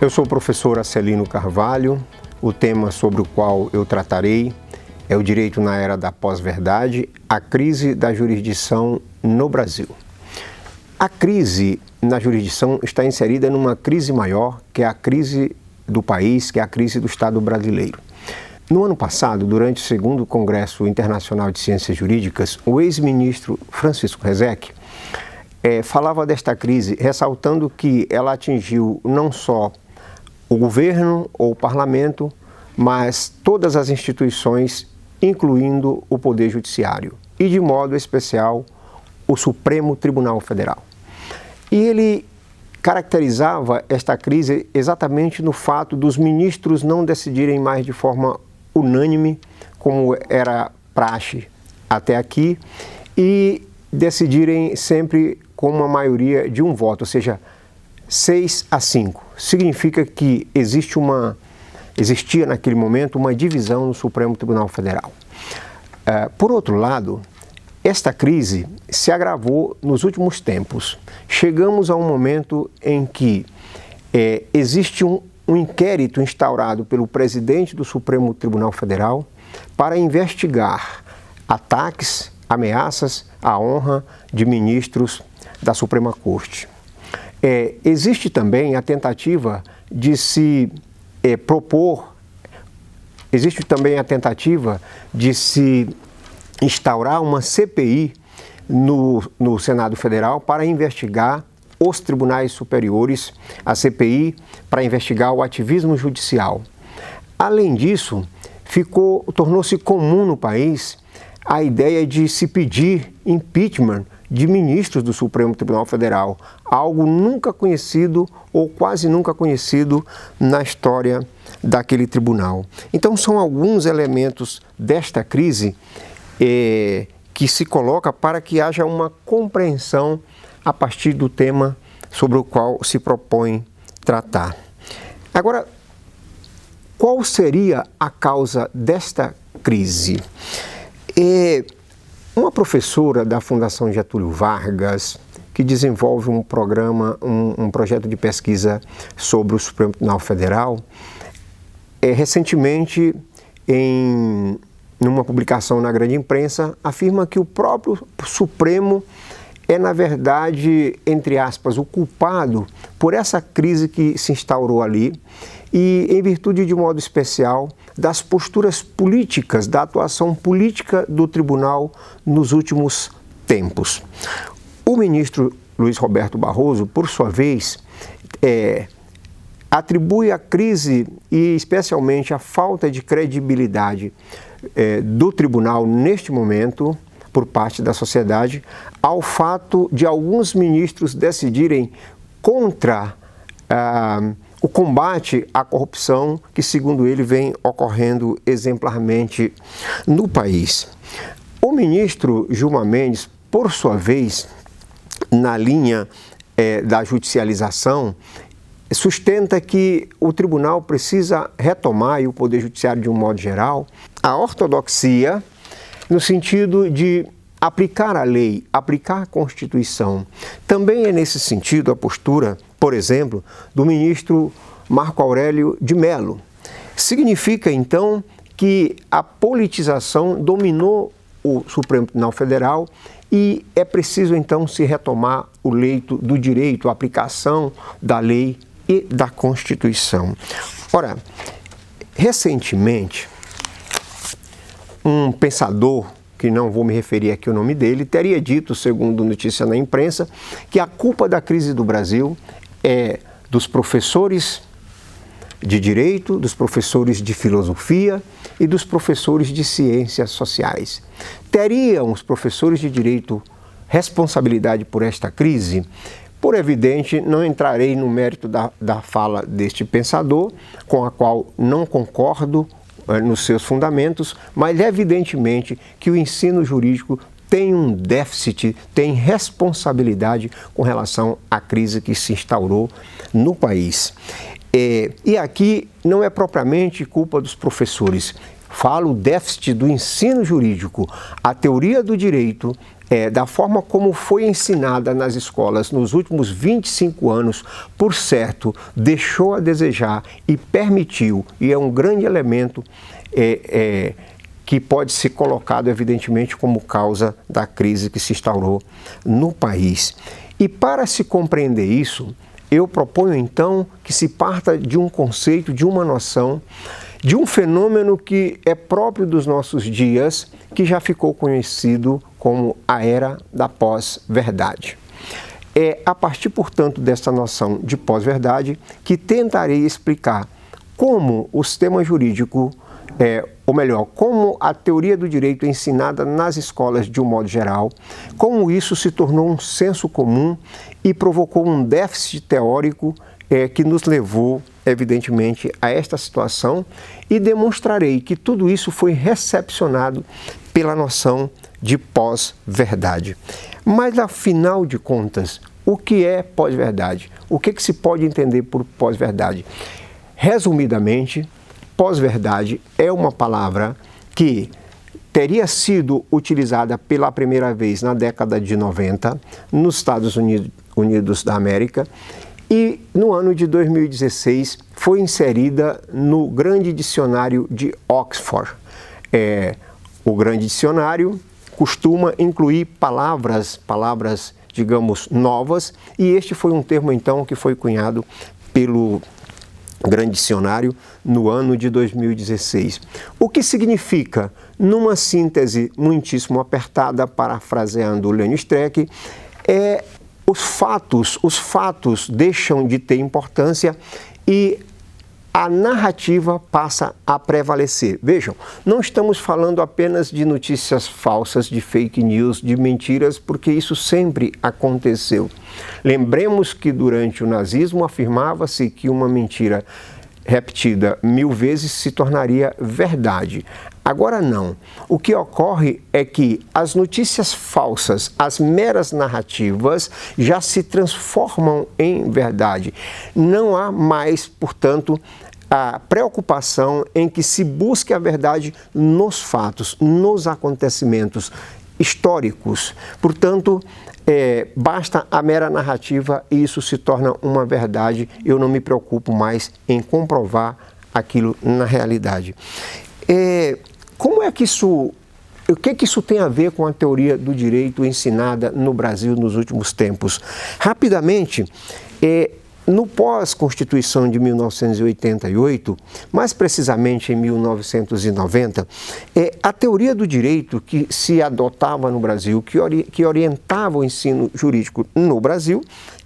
Eu sou o professor Acelino Carvalho. O tema sobre o qual eu tratarei é o direito na era da pós-verdade, a crise da jurisdição no Brasil. A crise na jurisdição está inserida numa crise maior, que é a crise do país, que é a crise do Estado brasileiro. No ano passado, durante o segundo Congresso Internacional de Ciências Jurídicas, o ex-ministro Francisco Rezec falava desta crise, ressaltando que ela atingiu não só o governo ou o parlamento, mas todas as instituições, incluindo o Poder Judiciário, e de modo especial o Supremo Tribunal Federal. E ele caracterizava esta crise exatamente no fato dos ministros não decidirem mais de forma unânime, como era praxe até aqui, e decidirem sempre com uma maioria de um voto, ou seja, 6-5. Significa que existia naquele momento uma divisão no Supremo Tribunal Federal. Por outro lado, esta crise se agravou nos últimos tempos. Chegamos a um momento em que existe um inquérito instaurado pelo presidente do Supremo Tribunal Federal para investigar ataques, ameaças à honra de ministros da Suprema Corte. Existe também a tentativa de se instaurar uma CPI no Senado Federal para investigar os tribunais superiores, a CPI para investigar o ativismo judicial. Além disso, tornou-se comum no país a ideia de se pedir impeachment de ministros do Supremo Tribunal Federal, algo nunca conhecido ou quase nunca conhecido na história daquele tribunal. Então, são alguns elementos desta crise que se coloca para que haja uma compreensão a partir do tema sobre o qual se propõe tratar. Agora, qual seria a causa desta crise? Uma professora da Fundação Getúlio Vargas, que desenvolve um projeto de pesquisa sobre o Supremo Tribunal Federal, recentemente, numa publicação na grande imprensa, afirma que o próprio Supremo é, na verdade, entre aspas, o culpado por essa crise que se instaurou ali e, em virtude, de modo especial, das posturas políticas, da atuação política do tribunal nos últimos tempos. O ministro Luiz Roberto Barroso, por sua vez, atribui a crise e, especialmente, a falta de credibilidade do tribunal neste momento, por parte da sociedade, ao fato de alguns ministros decidirem contra o combate à corrupção que, segundo ele, vem ocorrendo exemplarmente no país. O ministro Gilmar Mendes, por sua vez, na linha da judicialização, sustenta que o tribunal precisa retomar, e o Poder Judiciário de um modo geral, a ortodoxia no sentido de aplicar a lei, aplicar a Constituição. Também é nesse sentido a postura, por exemplo, do ministro Marco Aurélio de Mello. Significa, então, que a politização dominou o Supremo Tribunal Federal e é preciso, então, se retomar o leito do direito, a aplicação da lei e da Constituição. Ora, recentemente, um pensador, que não vou me referir aqui o nome dele, teria dito, segundo notícia na imprensa, que a culpa da crise do Brasil é dos professores de direito, dos professores de filosofia e dos professores de ciências sociais. Teriam os professores de direito responsabilidade por esta crise? Por evidente, não entrarei no mérito da fala deste pensador, com a qual não concordo nos seus fundamentos, mas evidentemente que o ensino jurídico tem um déficit, tem responsabilidade com relação à crise que se instaurou no país. E aqui não é propriamente culpa dos professores. Falo déficit do ensino jurídico. A teoria do direito da forma como foi ensinada nas escolas nos últimos 25 anos, por certo, deixou a desejar e permitiu, e é um grande elemento que pode ser colocado, evidentemente, como causa da crise que se instaurou no país. E para se compreender isso, eu proponho, então, que se parta de um conceito, de uma noção, de um fenômeno que é próprio dos nossos dias, que já ficou conhecido como a era da pós-verdade. É a partir, portanto, dessa noção de pós-verdade que tentarei explicar como o sistema jurídico, ou melhor, como a teoria do direito é ensinada nas escolas de um modo geral, como isso se tornou um senso comum e provocou um déficit teórico que nos levou, evidentemente, a esta situação, e demonstrarei que tudo isso foi recepcionado pela noção de pós-verdade. Mas, afinal de contas, o que é pós-verdade? O que se pode entender por pós-verdade? Resumidamente, pós-verdade é uma palavra que teria sido utilizada pela primeira vez na década de 90 nos Estados Unidos da América e no ano de 2016 foi inserida no Grande Dicionário de Oxford. O Grande Dicionário costuma incluir palavras, digamos, novas, e este foi um termo, então, que foi cunhado pelo Grande Dicionário no ano de 2016. O que significa, numa síntese muitíssimo apertada, parafraseando Lenny Streck, os fatos deixam de ter importância e a narrativa passa a prevalecer. Vejam, não estamos falando apenas de notícias falsas, de fake news, de mentiras, porque isso sempre aconteceu. Lembremos que durante o nazismo afirmava-se que uma mentira repetida 1000 vezes se tornaria verdade. Agora não. O que ocorre é que as notícias falsas, as meras narrativas, já se transformam em verdade. Não há mais, portanto, a preocupação em que se busque a verdade nos fatos, nos acontecimentos históricos. Portanto, basta a mera narrativa e isso se torna uma verdade. Eu não me preocupo mais em comprovar aquilo na realidade. Como é que isso... O que isso tem a ver com a teoria do direito ensinada no Brasil nos últimos tempos? Rapidamente, no pós-Constituição de 1988, mais precisamente em 1990, a teoria do direito que se adotava no Brasil, que orientava o ensino jurídico no Brasil,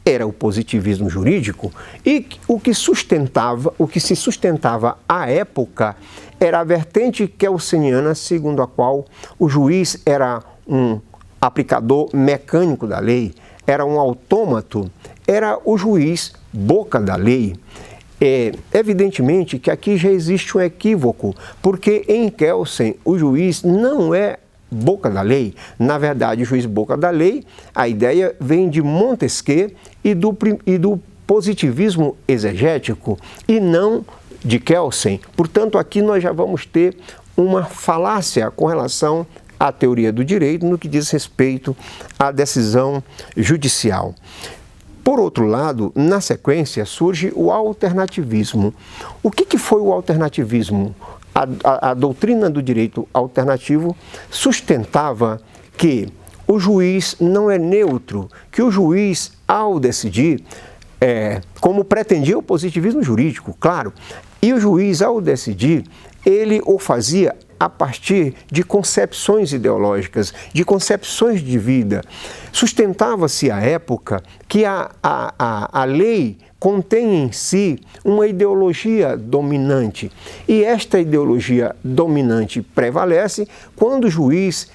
era o positivismo jurídico, e o que se sustentava à época era a vertente kelseniana, segundo a qual o juiz era um aplicador mecânico da lei, era um autômato, era o juiz boca da lei. Evidentemente que aqui já existe um equívoco, porque em Kelsen o juiz não é boca da lei. Na verdade, o juiz boca da lei, a ideia vem de Montesquieu e do positivismo exegético, e não de Kelsen. Portanto, aqui nós já vamos ter uma falácia com relação à teoria do direito no que diz respeito à decisão judicial. Por outro lado, na sequência, surge o alternativismo. O que foi o alternativismo? A doutrina do direito alternativo sustentava que o juiz não é neutro, que o juiz, ao decidir, como pretendia o positivismo jurídico, claro, e o juiz, ao decidir, ele o fazia a partir de concepções ideológicas, de concepções de vida. Sustentava-se à época que a lei contém em si uma ideologia dominante, e esta ideologia dominante prevalece quando o juiz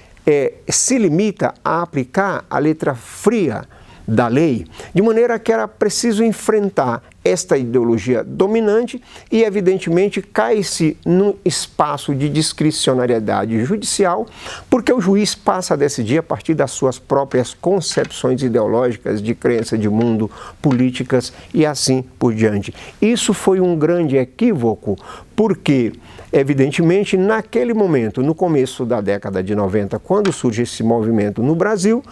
se limita a aplicar a letra fria da lei, de maneira que era preciso enfrentar esta ideologia dominante e, evidentemente, cai-se num espaço de discricionariedade judicial, porque o juiz passa a decidir a partir das suas próprias concepções ideológicas, de crença de mundo, políticas e assim por diante. Isso foi um grande equívoco, Porque, evidentemente, naquele momento, no começo da década de 90, quando surge esse movimento no Brasil,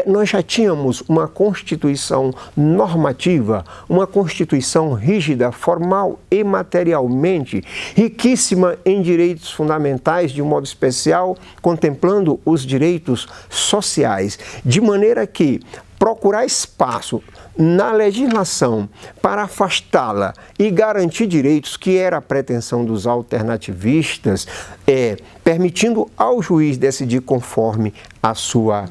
nós já tínhamos uma Constituição normativa, uma Constituição rígida, formal e materialmente, riquíssima em direitos fundamentais, de um modo especial, contemplando os direitos sociais, de maneira que procurar espaço na legislação para afastá-la e garantir direitos, que era a pretensão dos alternativistas, permitindo ao juiz decidir conforme a sua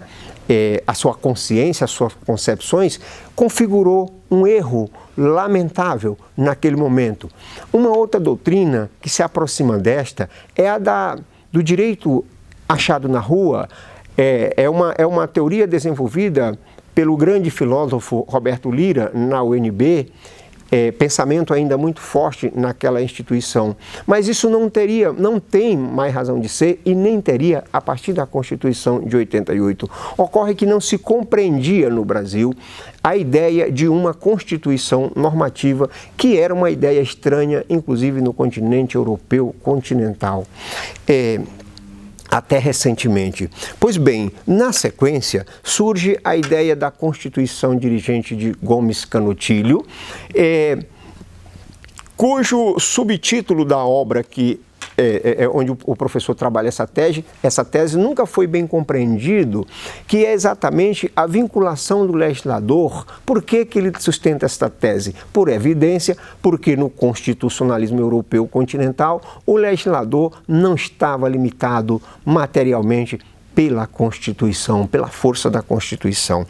consciência, as suas concepções, configurou um erro lamentável naquele momento. Uma outra doutrina que se aproxima desta é a do direito achado na rua. É uma teoria desenvolvida pelo grande filósofo Roberto Lira, na UNB, pensamento ainda muito forte naquela instituição. Mas isso não tem mais razão de ser e nem teria a partir da Constituição de 88. Ocorre que não se compreendia no Brasil a ideia de uma Constituição normativa, que era uma ideia estranha, inclusive no continente europeu continental. Até recentemente. Pois bem, na sequência, surge a ideia da Constituição dirigente de Gomes Canutilho, cujo subtítulo da obra onde o professor trabalha essa tese nunca foi bem compreendido, que é exatamente a vinculação do legislador. Por que ele sustenta esta tese? Por evidência, porque no constitucionalismo europeu continental, o legislador não estava limitado materialmente pela Constituição, pela força da Constituição.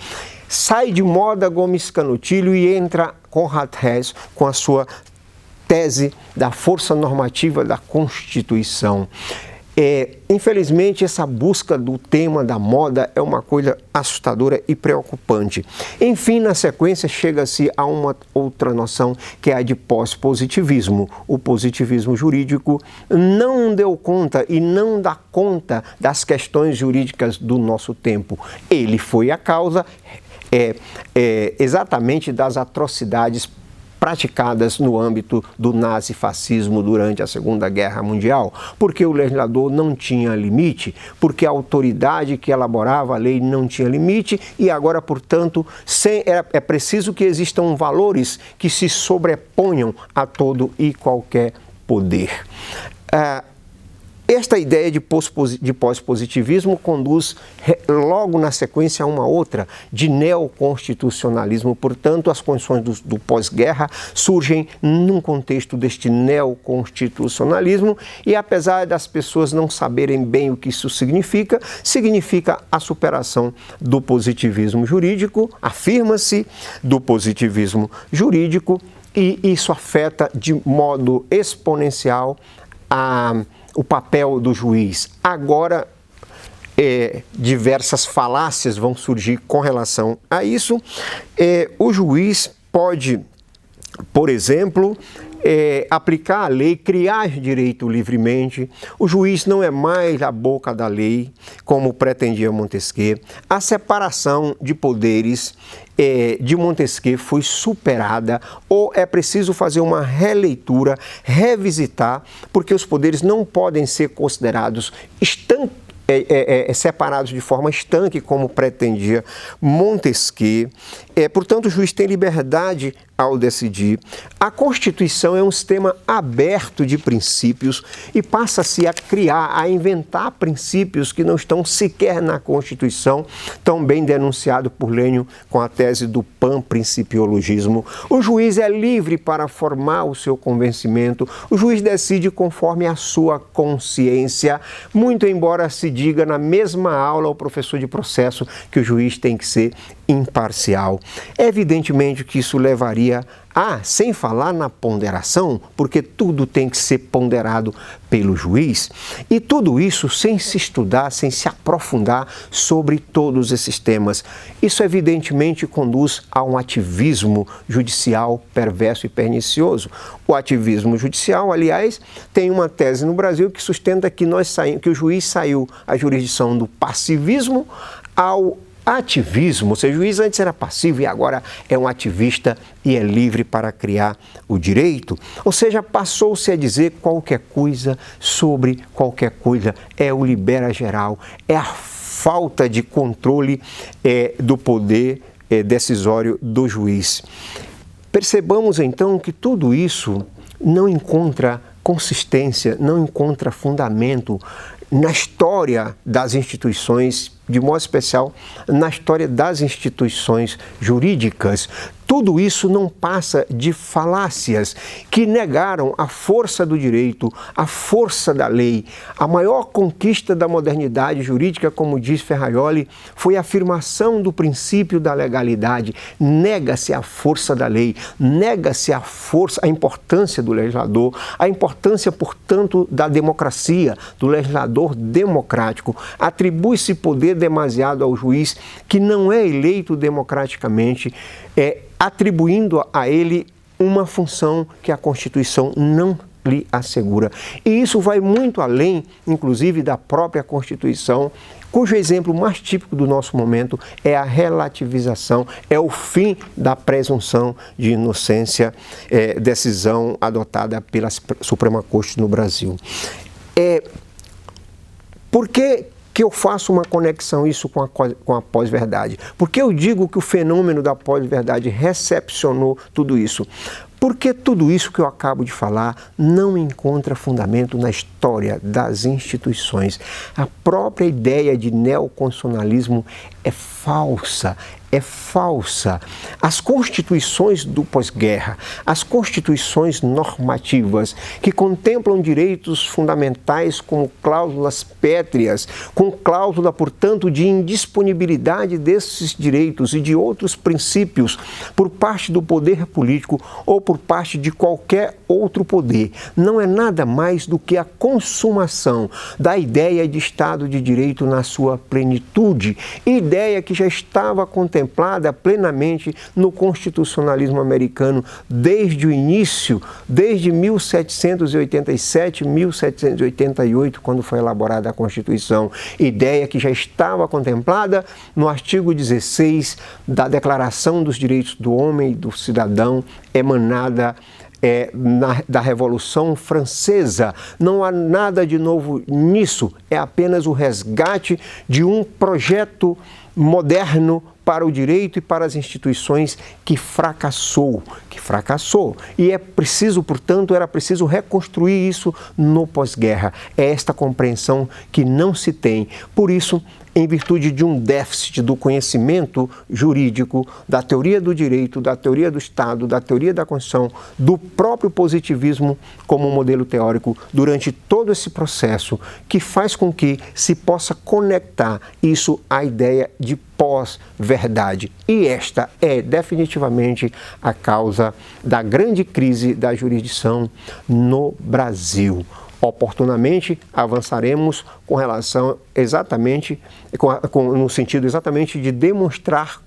Sai de moda Gomes Canutilho e entra Conrad Hess com a sua tese da força normativa da Constituição. Infelizmente, essa busca do tema da moda é uma coisa assustadora e preocupante. Enfim, na sequência, chega-se a uma outra noção, que é a de pós-positivismo. O positivismo jurídico não deu conta e não dá conta das questões jurídicas do nosso tempo. Ele foi a causa exatamente das atrocidades praticadas no âmbito do nazifascismo durante a Segunda Guerra Mundial, porque o legislador não tinha limite, porque a autoridade que elaborava a lei não tinha limite e agora, portanto, é preciso que existam valores que se sobreponham a todo e qualquer poder. Esta ideia de pós-positivismo conduz logo na sequência a uma outra, de neoconstitucionalismo. Portanto, as condições do pós-guerra surgem num contexto deste neoconstitucionalismo e, apesar das pessoas não saberem bem o que isso significa a superação do positivismo jurídico, afirma-se do positivismo jurídico, e isso afeta de modo exponencial o papel do juiz. Agora, diversas falácias vão surgir com relação a isso. O juiz pode, por exemplo, aplicar a lei, criar direito livremente. O juiz não é mais a boca da lei, como pretendia Montesquieu. A separação de poderes de Montesquieu foi superada, ou é preciso fazer uma releitura, revisitar, porque os poderes não podem ser considerados separados de forma estanque, como pretendia Montesquieu. Portanto, o juiz tem liberdade ao decidir. A Constituição é um sistema aberto de princípios e passa-se a criar, a inventar princípios que não estão sequer na Constituição, tão bem denunciado por Lênio com a tese do panprincipiologismo. O juiz é livre para formar o seu convencimento, o juiz decide conforme a sua consciência, muito embora se diga na mesma aula ao professor de processo que o juiz tem que ser imparcial. Evidentemente que isso levaria sem falar na ponderação, porque tudo tem que ser ponderado pelo juiz, e tudo isso sem se estudar, sem se aprofundar sobre todos esses temas. Isso evidentemente conduz a um ativismo judicial perverso e pernicioso. O ativismo judicial, aliás, tem uma tese no Brasil que sustenta que o juiz saiu à jurisdição do passivismo ativismo, ou seja, o juiz antes era passivo e agora é um ativista e é livre para criar o direito. Ou seja, passou-se a dizer qualquer coisa sobre qualquer coisa. É o libera geral, é a falta de controle do poder decisório do juiz. Percebamos então que tudo isso não encontra consistência, não encontra fundamento na história das instituições, de modo especial na história das instituições jurídicas. Tudo isso não passa de falácias que negaram a força do direito, a força da lei. A maior conquista da modernidade jurídica, como diz Ferrajoli, foi a afirmação do princípio da legalidade. Nega-se a força da lei, nega-se a força, a importância do legislador, a importância, portanto, da democracia, do legislador democrático. Atribui-se poder demasiado ao juiz que não é eleito democraticamente, atribuindo a ele uma função que a Constituição não lhe assegura. E isso vai muito além, inclusive, da própria Constituição, cujo exemplo mais típico do nosso momento é a relativização, é o fim da presunção de inocência, decisão adotada pela Suprema Corte no Brasil. Por que eu faço uma conexão isso com a pós-verdade? Porque eu digo que o fenômeno da pós-verdade recepcionou tudo isso. Porque tudo isso que eu acabo de falar não encontra fundamento na história das instituições. A própria ideia de neoconstitucionalismo é falsa. É falsa. As constituições do pós-guerra, as constituições normativas que contemplam direitos fundamentais como cláusulas pétreas, com cláusula, portanto, de indisponibilidade desses direitos e de outros princípios por parte do poder político ou por parte de qualquer outro poder, não é nada mais do que a consumação da ideia de Estado de Direito na sua plenitude, ideia que já estava contemplada plenamente no constitucionalismo americano desde o início, desde 1787, 1788, quando foi elaborada a Constituição, ideia que já estava contemplada no artigo 16 da Declaração dos Direitos do Homem e do Cidadão, emanada da Revolução Francesa. Não há nada de novo nisso, é apenas o resgate de um projeto moderno para o direito e para as instituições que fracassou. E é preciso, portanto, era preciso reconstruir isso no pós-guerra. É esta compreensão que não se tem. Por isso, em virtude de um déficit do conhecimento jurídico, da teoria do direito, da teoria do Estado, da teoria da Constituição, do próprio positivismo como modelo teórico durante todo esse processo, que faz com que se possa conectar isso à ideia de pós-verdade. E esta é definitivamente a causa da grande crise da jurisdição no Brasil. Oportunamente avançaremos com relação exatamente, no sentido exatamente de demonstrar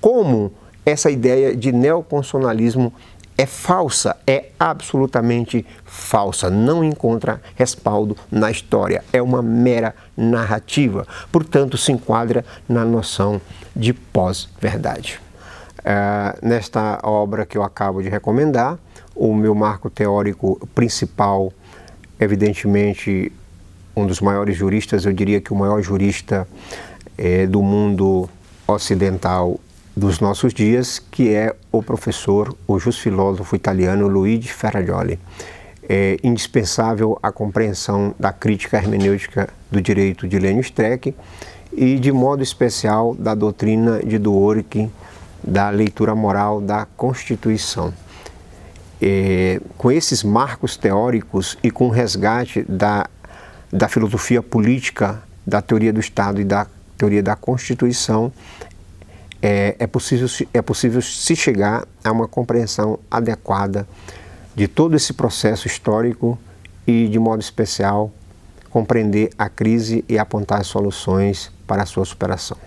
como essa ideia de neoconstitucionalismo é falsa, é absolutamente falsa, não encontra respaldo na história, é uma mera narrativa, portanto se enquadra na noção de pós-verdade. Nesta obra que eu acabo de recomendar, o meu marco teórico principal, evidentemente, um dos maiores juristas, eu diria que o maior jurista do mundo ocidental dos nossos dias, que é o professor, o jusfilósofo italiano Luigi Ferrajoli. É indispensável a compreensão da crítica hermenêutica do direito de Lênio Streck e, de modo especial, da doutrina de Dworkin, da leitura moral da Constituição. Com esses marcos teóricos e com o resgate da filosofia política, da teoria do Estado e da teoria da Constituição, é possível se chegar a uma compreensão adequada de todo esse processo histórico e, de modo especial, compreender a crise e apontar as soluções para a sua superação.